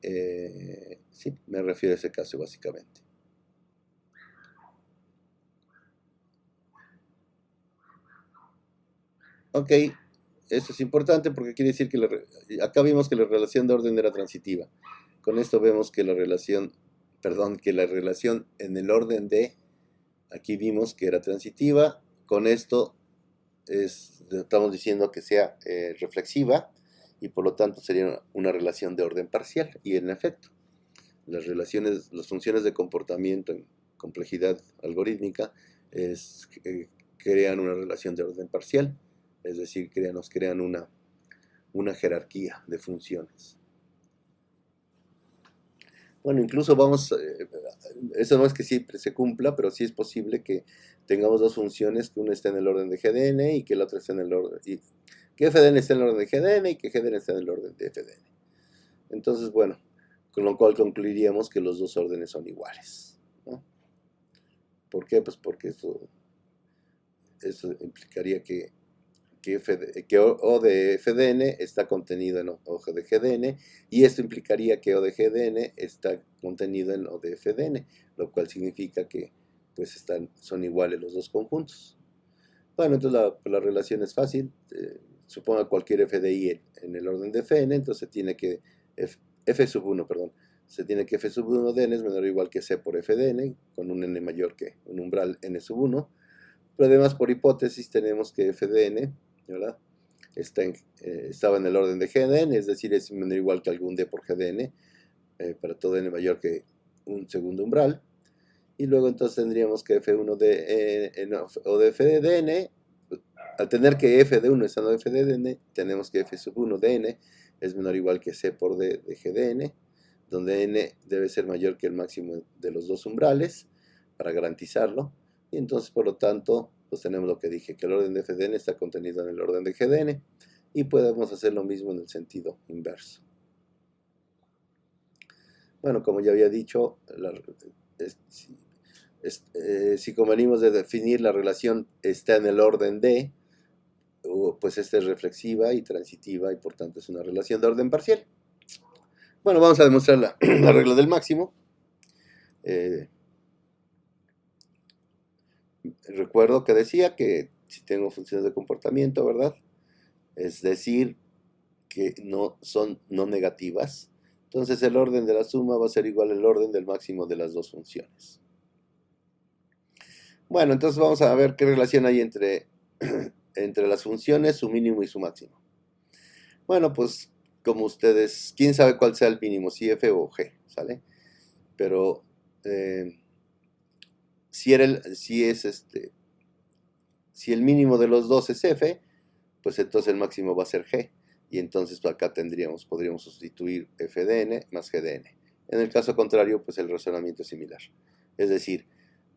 sí, me refiero a ese caso básicamente. Ok, esto es importante porque quiere decir que acá vimos que la relación de orden era transitiva. Con esto vemos que la relación, perdón, que la relación en el orden de, aquí vimos que era transitiva. Con esto estamos diciendo que sea reflexiva y por lo tanto sería una relación de orden parcial. Y en efecto, las funciones de comportamiento en complejidad algorítmica crean una relación de orden parcial, es decir, nos crean una jerarquía de funciones. Bueno, incluso eso no es que siempre se cumpla, pero sí es posible que tengamos dos funciones, que una esté en el orden de GDN y que la otra esté en el orden, y que FDN esté en el orden de GDN y que GDN esté en el orden de FDN. Entonces, bueno, con lo cual concluiríamos que los dos órdenes son iguales, ¿no? ¿Por qué? Pues porque eso implicaría que O de FDN está contenido en O de GDN, y esto implicaría que O de GDN está contenido en O de FDN, lo cual significa que pues son iguales los dos conjuntos. Bueno, entonces la relación es fácil. Suponga cualquier FDI en el orden de Fn, entonces tiene que F sub 1, perdón, se tiene que F sub 1 de n es menor o igual que C por F de n, con un n mayor que un umbral n sub 1. Pero además, por hipótesis, tenemos que F de n, ¿verdad? Estaba en el orden de G de n, es decir, es menor o igual que algún d por G de n, para todo n mayor que un segundo umbral. Y luego entonces tendríamos que F1 o de F de n, al tener que F de 1 está en F de n, tenemos que F sub 1 de n es menor o igual que C por D de G de n, donde n debe ser mayor que el máximo de los dos umbrales, para garantizarlo. Y entonces, por lo tanto, pues tenemos lo que dije, que el orden de F de n está contenido en el orden de G de n, y podemos hacer lo mismo en el sentido inverso. Bueno, como ya había dicho, si convenimos de definir la relación está en el orden de, pues esta es reflexiva y transitiva y por tanto es una relación de orden parcial. Bueno, vamos a demostrar la regla del máximo. Recuerdo que decía que si tengo funciones de comportamiento, ¿verdad? Es decir, que no son no negativas. Entonces el orden de la suma va a ser igual al orden del máximo de las dos funciones. Bueno, entonces vamos a ver qué relación hay entre las funciones, su mínimo y su máximo. Bueno, pues como ustedes, quién sabe cuál sea el mínimo, si f o g, ¿sale? Pero si el mínimo de los dos es f, pues entonces el máximo va a ser g, y entonces acá podríamos sustituir f de n más g de n. En el caso contrario, pues el razonamiento es similar. Es decir,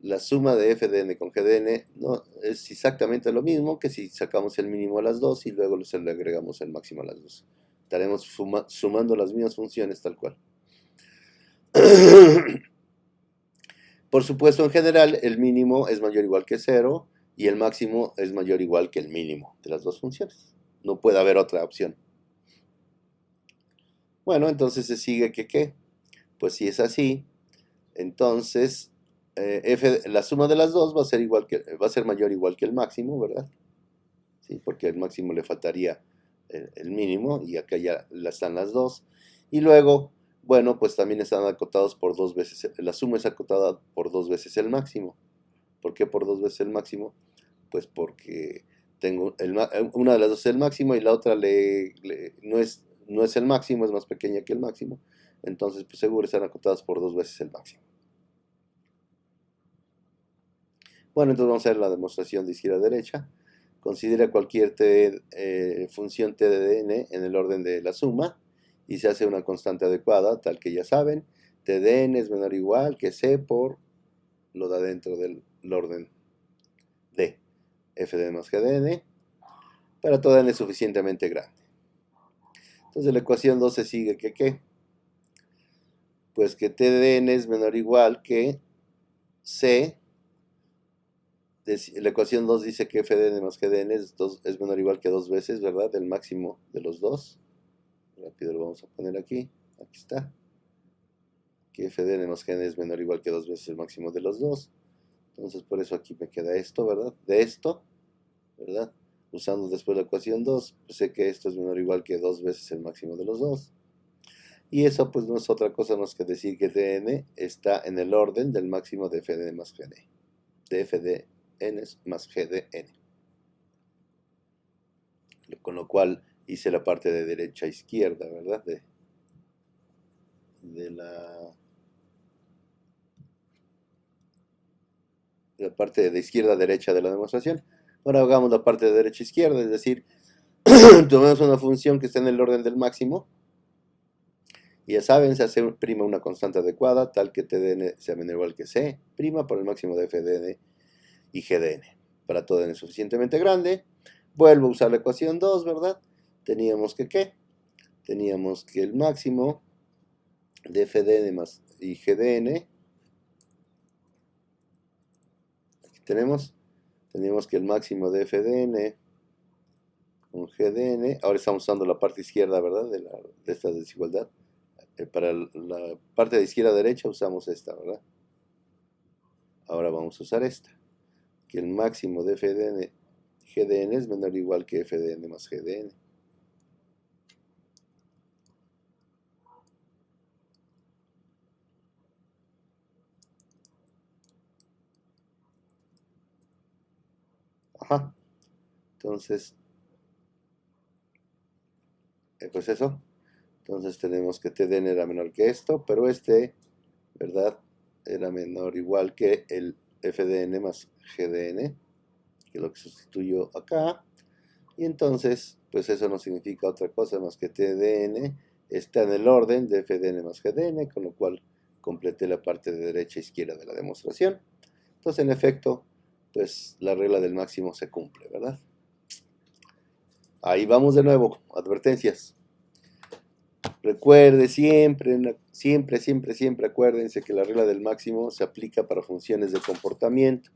la suma de f de n con g de n no, es exactamente lo mismo que si sacamos el mínimo a las dos y luego le agregamos el máximo a las dos. Estaremos sumando las mismas funciones tal cual. Por supuesto, en general, el mínimo es mayor o igual que 0 y el máximo es mayor o igual que el mínimo de las dos funciones. No puede haber otra opción. Bueno, entonces se sigue que ¿qué? Pues si es así, entonces la suma de las dos va a ser mayor o igual que el máximo, ¿verdad? ¿Sí? Porque al máximo le faltaría el mínimo y acá ya están las dos. Y luego, bueno, pues también están acotados por dos veces, la suma es acotada por dos veces el máximo. ¿Por qué por dos veces el máximo? Pues porque tengo una de las dos es el máximo y la otra no es el máximo, es más pequeña que el máximo. Entonces, pues seguro están acotadas por dos veces el máximo. Bueno, entonces vamos a ver la demostración de izquierda a derecha. Considera cualquier función t de n en el orden de la suma y se hace una constante adecuada, tal que ya saben, t de n es menor o igual que c por lo de adentro del orden de f de n más g de n para toda n suficientemente grande. Entonces la ecuación 2 se sigue que ¿qué? pues que t de n es menor o igual que c. La ecuación 2 dice que f de n más g de n es menor o igual que 2 veces, ¿verdad? El máximo de los dos. Rápido lo vamos a poner aquí. Aquí está. Que f de n más g de n es menor o igual que 2 veces el máximo de los dos. Entonces por eso aquí me queda esto, ¿verdad? De esto, ¿verdad? Usando después la ecuación 2, pues sé que esto es menor o igual que 2 veces el máximo de los dos. Y eso pues no es otra cosa más que decir que Dn está en el orden del máximo de f de n más gd. De f de n más g de n. Con lo cual hice la parte de derecha a izquierda, ¿verdad? De la parte de izquierda a derecha de la demostración. Ahora hagamos la parte de derecha a izquierda, es decir, tomemos una función que está en el orden del máximo. Y ya saben, se hace prima una constante adecuada, tal que t de n sea menor o igual que c, prima por el máximo de f de n y g de n. Para todo n suficientemente grande, vuelvo a usar la ecuación 2, ¿verdad? Teníamos que ¿qué? Teníamos que el máximo de f de n más y g de n, aquí teníamos que el máximo de f de n con g de n, ahora estamos usando la parte izquierda, ¿verdad? De esta desigualdad. Para la parte de izquierda a derecha usamos esta, ¿verdad? Ahora vamos a usar esta. Que el máximo de f de n, g de n es menor o igual que f de n más g de n. Ajá. Entonces, pues eso. Entonces tenemos que t de n era menor que esto, pero este, ¿verdad? Era menor o igual que el f de n más g de n, que es lo que sustituyo acá. Y entonces, pues eso no significa otra cosa más que t de n está en el orden de f de n más g de n, con lo cual completé la parte de derecha e izquierda de la demostración. Entonces, en efecto, pues la regla del máximo se cumple, ¿verdad? Ahí vamos de nuevo, advertencias. Recuerde siempre, siempre, siempre, siempre acuérdense que la regla del máximo se aplica para funciones de comportamiento,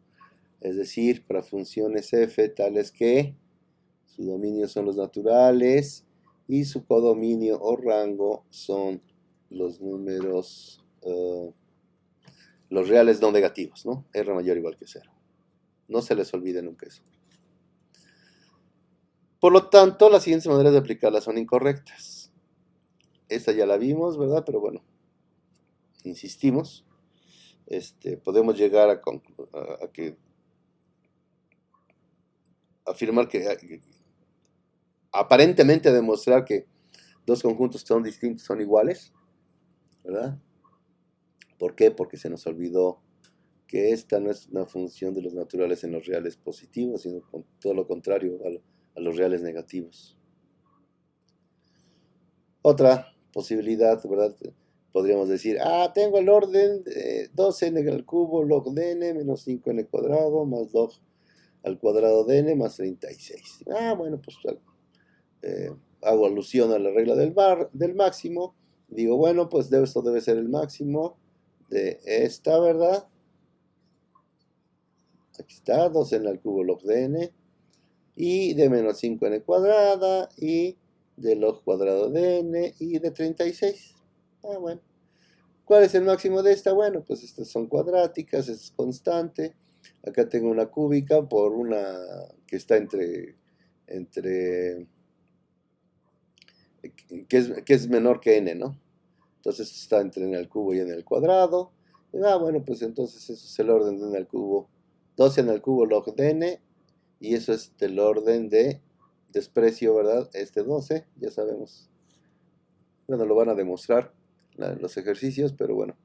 es decir, para funciones f tales que su dominio son los naturales y su codominio o rango son los números, los reales no negativos, ¿no? R mayor o igual que 0. No se les olvide nunca eso. Por lo tanto, las siguientes maneras de aplicarlas son incorrectas. Esta ya la vimos, ¿verdad? Pero bueno, insistimos. Podemos llegar a afirmar que aparentemente demostrar que dos conjuntos que son distintos son iguales, ¿verdad? ¿Por qué? Porque se nos olvidó que esta no es una función de los naturales en los reales positivos, sino con todo lo contrario a los reales negativos. Otra posibilidad, ¿verdad? Podríamos decir, tengo el orden de 2n al cubo log de n menos 5n cuadrado más log al cuadrado de n más 36. Bueno, pues hago alusión a la regla del máximo. Digo, bueno, pues esto debe ser el máximo de esta, ¿verdad? Aquí está, 2n al cubo log de n. Y de menos 5n cuadrada. Y de log cuadrado de n. Y de 36. Bueno. ¿Cuál es el máximo de esta? Bueno, pues estas son cuadráticas, es constante. Acá tengo una cúbica por una que está que es menor que n, ¿no? Entonces está entre n al cubo y n al cuadrado. Bueno, pues entonces eso es el orden de n al cubo. 12n al cubo log de n. Y eso es del orden de desprecio, ¿verdad? 12, ya sabemos. Bueno, lo van a demostrar los ejercicios, pero bueno,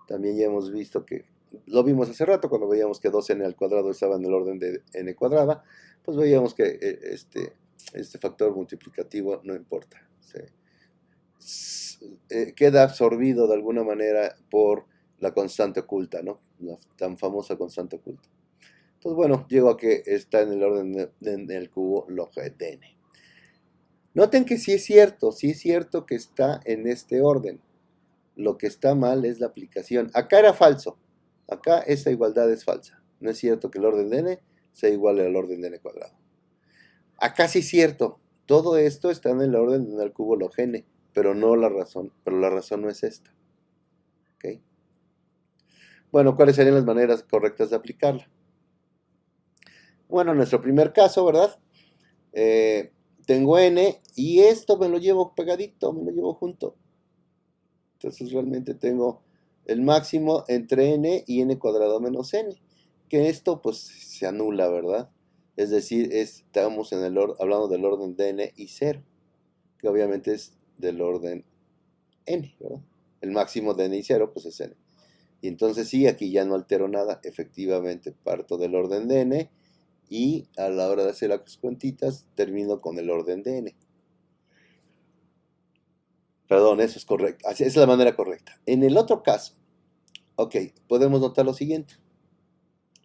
también ya hemos visto que, lo vimos hace rato cuando veíamos que 2n al cuadrado estaba en el orden de n cuadrada, pues veíamos que este factor multiplicativo no importa, queda absorbido de alguna manera por la constante oculta, ¿no? La tan famosa constante oculta. Entonces, bueno, llego a que está en el orden del cubo log de n. Noten que sí es cierto que está en este orden. Lo que está mal es la aplicación. Acá era falso. Acá esta igualdad es falsa. No es cierto que el orden de n sea igual al orden de n cuadrado. Acá sí es cierto. Todo esto está en el orden de n al cubo log n, pero no la razón. Pero la razón no es esta. ¿Ok? Bueno, ¿cuáles serían las maneras correctas de aplicarla? Bueno, en nuestro primer caso, ¿verdad? Tengo n y esto me lo llevo pegadito, me lo llevo junto. Entonces realmente tengo el máximo entre n y n cuadrado menos n. Que esto pues se anula, ¿verdad? Es decir, estamos hablando del orden de n y 0, que obviamente es del orden n, ¿verdad? El máximo de n y 0 pues es n. Y entonces sí, aquí ya no altero nada, efectivamente parto del orden de n y a la hora de hacer las cuentitas termino con el orden de n. Perdón, eso es correcto, esa es la manera correcta. En el otro caso, ok, podemos notar lo siguiente.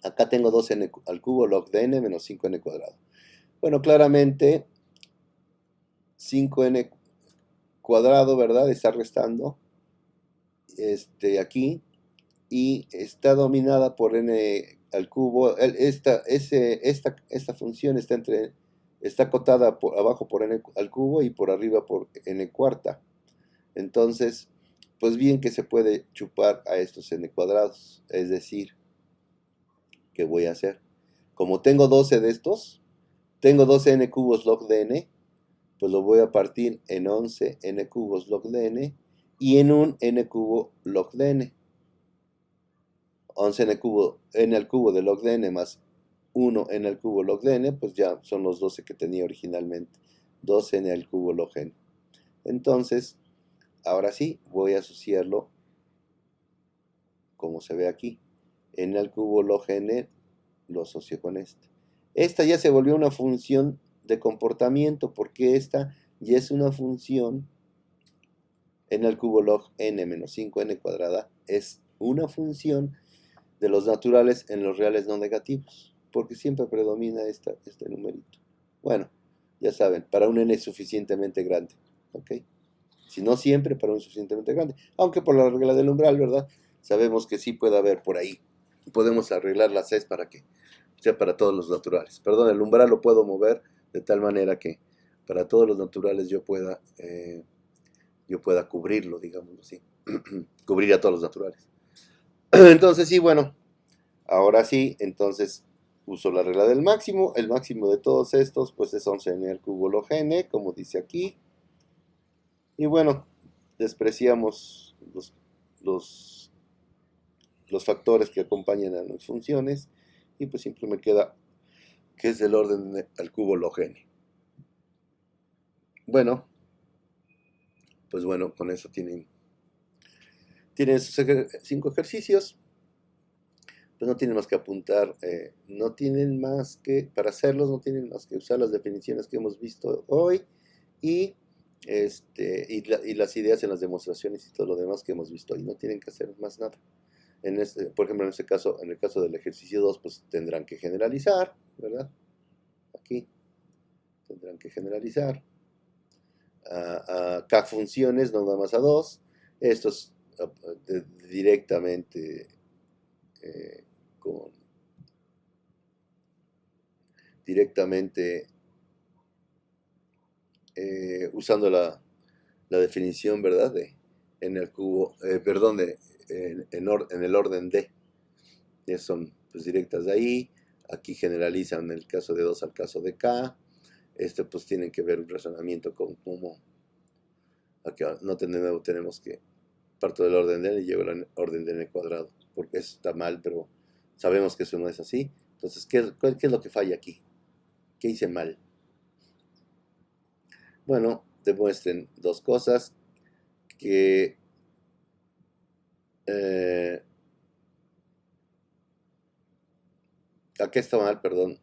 Acá tengo 2n al cubo log de n menos 5n cuadrado. Bueno, claramente 5n cuadrado, ¿verdad? Está restando aquí y está dominada por n al cubo. Esta función está acotada abajo por n al cubo y por arriba por n cuarta. Entonces, pues bien que se puede chupar a estos n cuadrados. Es decir, ¿qué voy a hacer? Como tengo 12 de estos, tengo 12 n cubos log de n, pues lo voy a partir en 11 n cubos log de n y en un n cubo log de n. 11 n al cubo de log de n más 1 n al cubo log de n, pues ya son los 12 que tenía originalmente. 12 n al cubo log n. Entonces, ahora sí, voy a asociarlo como se ve aquí. N al cubo log n lo asocio con este. Esta ya se volvió una función de comportamiento porque esta ya es una función n al cubo log n menos 5n cuadrada. Es una función de los naturales en los reales no negativos, porque siempre predomina este numerito. Bueno, ya saben, para un n suficientemente grande, ¿ok? Si no siempre, para un suficientemente grande, aunque por la regla del umbral, ¿verdad? Sabemos que sí puede haber por ahí. Podemos arreglar las C para que sea para todos los naturales. Perdón, el umbral lo puedo mover de tal manera que para todos los naturales yo pueda cubrirlo, digámoslo así. Cubrir a todos los naturales. Entonces, sí, bueno, ahora sí, entonces uso la regla del máximo. El máximo de todos estos, pues es 11n al cubo log n, como dice aquí. Y bueno, despreciamos los factores que acompañan a las funciones. Y pues siempre me queda que es del orden al cubo log n. Bueno, pues bueno, con eso tienen esos 5 ejercicios. Pues no tienen más que apuntar, no tienen más que, para hacerlos, no tienen más que usar las definiciones que hemos visto hoy y las ideas en las demostraciones y todo lo demás que hemos visto hoy. No tienen que hacer más nada. Por ejemplo, en el caso del ejercicio 2, pues tendrán que generalizar, ¿verdad? Aquí tendrán que generalizar a k funciones, no nada más a 2. Estos directamente usando la definición, ¿verdad? De n al cubo, perdón, en el orden D. Son pues directas de ahí. Aquí generalizan en el caso de 2 al caso de K. Pues tienen que ver un razonamiento con cómo. Aquí no tenemos que parto del orden de n y llevo el orden de n cuadrado. Porque eso está mal, pero sabemos que eso no es así. Entonces, ¿qué es lo que falla aquí? ¿Qué hice mal? Bueno, demuestren dos cosas. Que aquí está mal, perdón.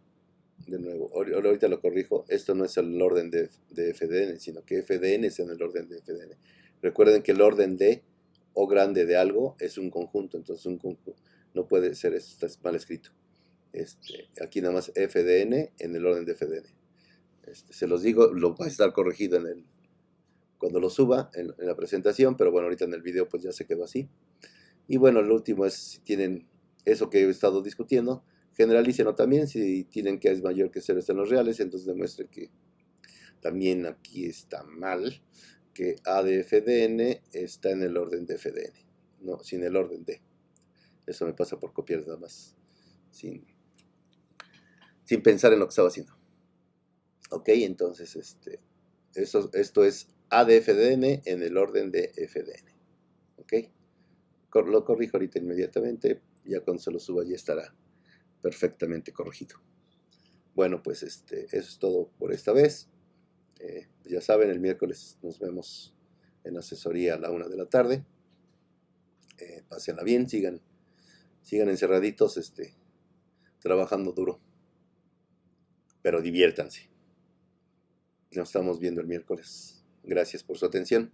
De nuevo, ahorita lo corrijo. Esto no es el orden de f de n, sino que f de n es en el orden de f de n. Recuerden que el orden de o grande de algo es un conjunto. Entonces un conjunto no puede ser, está mal escrito. Aquí nada más f de n en el orden de f de n. Se los digo, lo va a estar corregido cuando lo suba en la presentación, pero bueno, ahorita en el video pues ya se quedó así. Y bueno, lo último es si tienen eso que he estado discutiendo, generalicen también, si tienen que es mayor que 0 en los reales, entonces demuestren que también aquí está mal, que A de FDN está en el orden de FDN, no, sin el orden de. Eso me pasa por copiar nada más, sin pensar en lo que estaba haciendo. Ok, entonces esto es A de FDN en el orden de FDN. Ok, lo corrijo ahorita inmediatamente, ya cuando se lo suba ya estará perfectamente corregido. Bueno, pues eso es todo por esta vez. Ya saben, el miércoles nos vemos en asesoría a la 1 de la tarde. Pásenla bien, sigan encerraditos, trabajando duro, pero diviértanse. Nos estamos viendo el miércoles. Gracias por su atención.